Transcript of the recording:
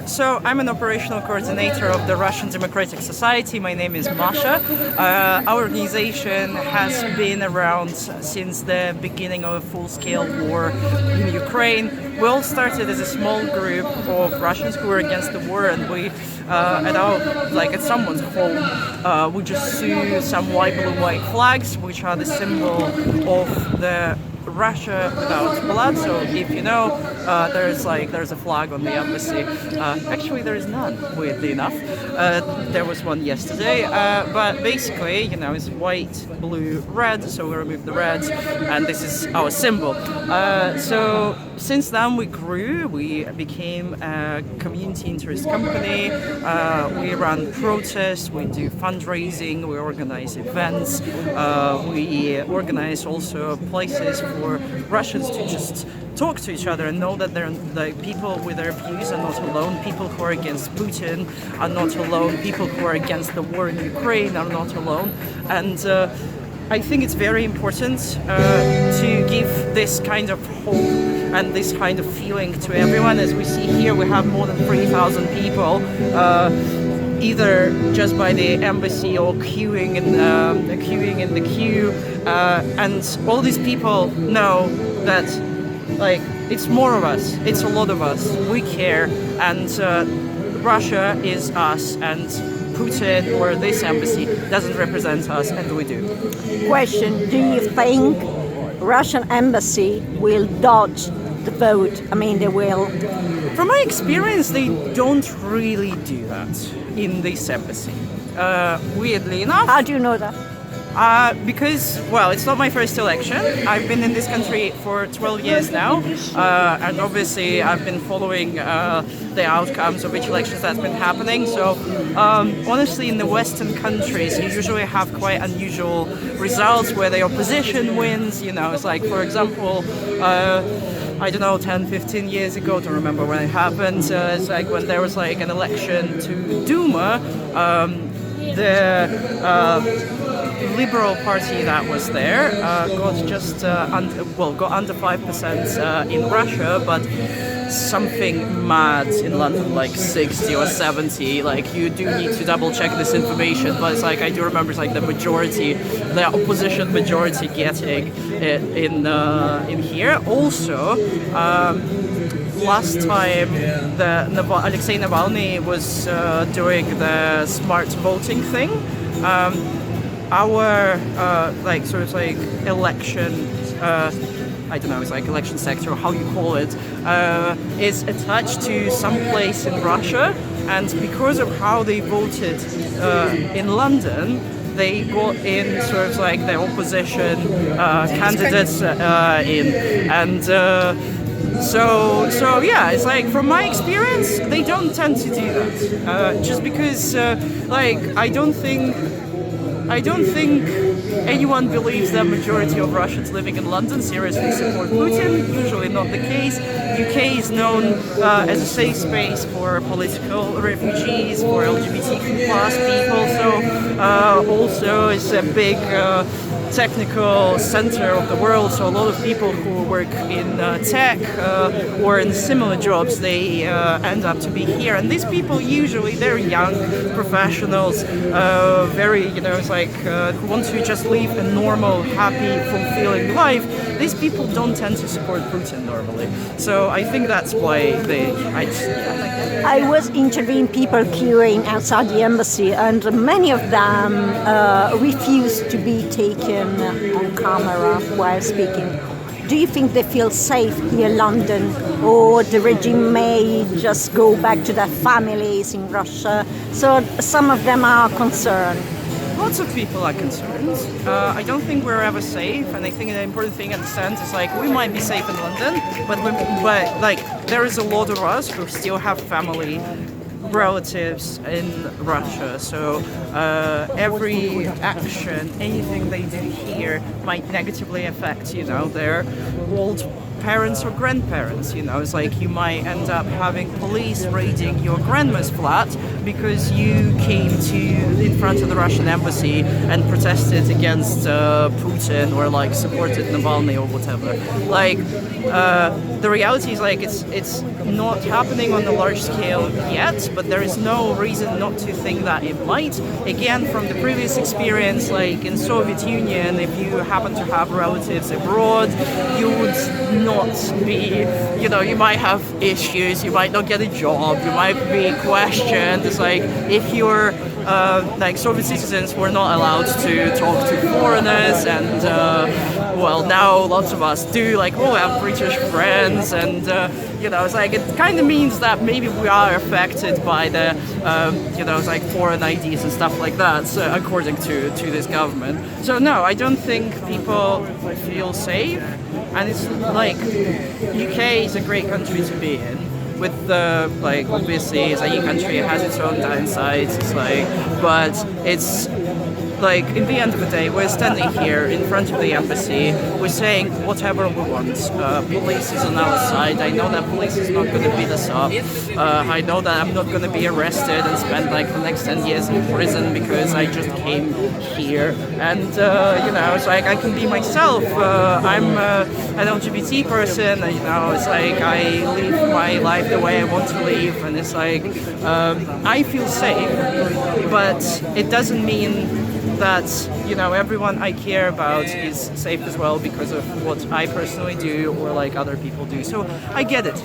So I'm an operational coordinator of the Russian Democratic Society. My name is Masha. Our organization has been around since the beginning of a full-scale war in Ukraine. We all started as a small group of Russians who were against the war, and we, at someone's home, we just threw some white, blue, white flags, which are the symbol of the Russia without blood. So if you know, there's a flag on the embassy. Actually, there is none, weirdly enough. There was one yesterday, but basically, it's white, blue, red. So we removed the red, and this is our symbol. So since then we grew. We became a community interest company. We run protests. We do fundraising. We organize events. We organize also places for Russians to just talk to each other and know that people with their views are not alone. People who are against Putin are not alone. People who are against the war in Ukraine are not alone. And I think it's very important to give this kind of hope and this kind of feeling to everyone. As we see here, we have more than 3,000 people either just by the embassy or queuing in the queue, and all these people know that it's more of us, it's a lot of us, we care, and Russia is us, and Putin or this embassy doesn't represent us, and we do. Question: do you think Russian embassy will dodge the vote? I mean, they will. From my experience, they don't really do that in this embassy. Weirdly enough. How do you know that? Because, well, it's not my first election. I've been in this country for 12 years now, and obviously I've been following the outcomes of each elections that's been happening. So, honestly, in the Western countries, you usually have quite unusual results where the opposition wins. It's like, for example, I don't know, 10, 15 years ago, don't remember when it happened. It's like when there was an election to Duma, the Liberal Party that was there got just got under 5% in Russia, but something mad in London, like 60 or 70. You do need to double check this information, but I do remember the majority, the opposition majority getting it in here. Also, last time Alexei Navalny was doing the smart voting thing, our election, I don't know, it's election sector or how you call it, is attached to some place in Russia, and because of how they voted in London, they got in the opposition candidates in, and so yeah, it's from my experience, they don't tend to do that, just because I don't think anyone believes that majority of Russians living in London seriously support Putin. Usually not the case. UK is known as a safe space for political refugees, for LGBTQ+ people. So also it's a big technical center of the world. So a lot of people who work in tech or in similar jobs, they end up to be here. And these people usually, they're young professionals, very, who want to just live a normal, happy, fulfilling life. These people don't tend to support Putin normally. So I think that's why I was interviewing people queuing outside the embassy, and many of them refused to be taken on camera while speaking. Do you think they feel safe here in London, or the regime may just go back to their families in Russia? So some of them are concerned. Lots of people are concerned. I don't think we're ever safe, and I think the important thing to understand is we might be safe in London, but there is a lot of us who still have family, relatives in Russia. So every action, anything they do here might negatively affect, their parents or grandparents. It's like you might end up having police raiding your grandma's flat because you came in front of the Russian embassy and protested against Putin or like supported Navalny or whatever. Like the reality is like it's not happening on a large scale yet, but there is no reason not to think that it might. Again, from the previous experience, like in Soviet Union, if you happen to have relatives abroad, you would not be, you might have issues, you might not get a job, you might be questioned. It's like if you're like Soviet citizens were not allowed to talk to foreigners, and well, now lots of us do. Like, we have British friends, and it's like it kind of means that maybe we are affected by the it's like foreign IDs and stuff like that. So according to this government. So no, I don't think people feel safe, and it's like UK is a great country to be in. With the, like, obviously it's a EU country, it has its own downsides, it's like, but it's like, in the end of the day, we're standing here in front of the embassy, we're saying whatever we want. Police is on our side. I know that police is not going to beat us up. I know that I'm not going to be arrested and spend like the next 10 years in prison because I just came here. And, it's like I can be myself. I'm an LGBT person, it's like I live my life the way I want to live, and it's like I feel safe, but it doesn't mean that everyone I care about is safe as well because of what I personally do or like other people do. So I get it.